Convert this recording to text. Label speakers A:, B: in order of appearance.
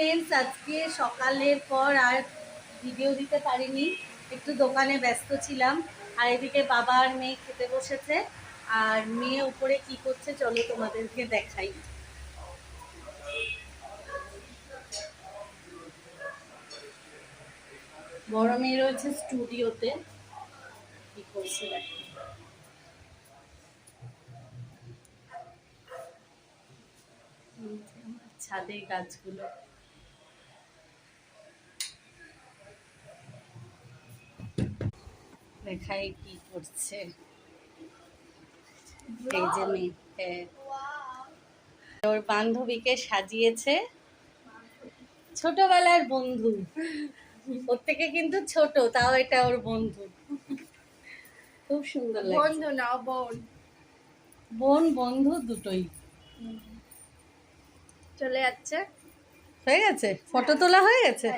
A: Friends, আজকে সকালের পর আর ভিডিও দিতে পারিনি, একটু দোকানে ব্যস্ত ছিলাম। আর এদিকে বাবা আর মেয়ে খেতে বসেছে, আর মেয়ে উপরে কি করছে চলো তোমাদেরকে দেখাই। বড় মেয়ে রয়েছে স্টুডিওতে, কি করছে দেখো। ছাদের গাছগুলো দেখাই কি করছে। এই যে মেয়ে ওর বান্ধবীকে সাজিয়েছে, ছোটবেলার বন্ধু, ওর থেকে কিন্তু ছোট, তাও এটা ওর বন্ধু। খুব সুন্দর লাগছে।
B: বন্ধু না বোন,
A: বোন বন্ধু দুটোই।
B: চলে যাচ্ছে।
A: হয়ে গেছে, ফটো তোলা হয়ে গেছে।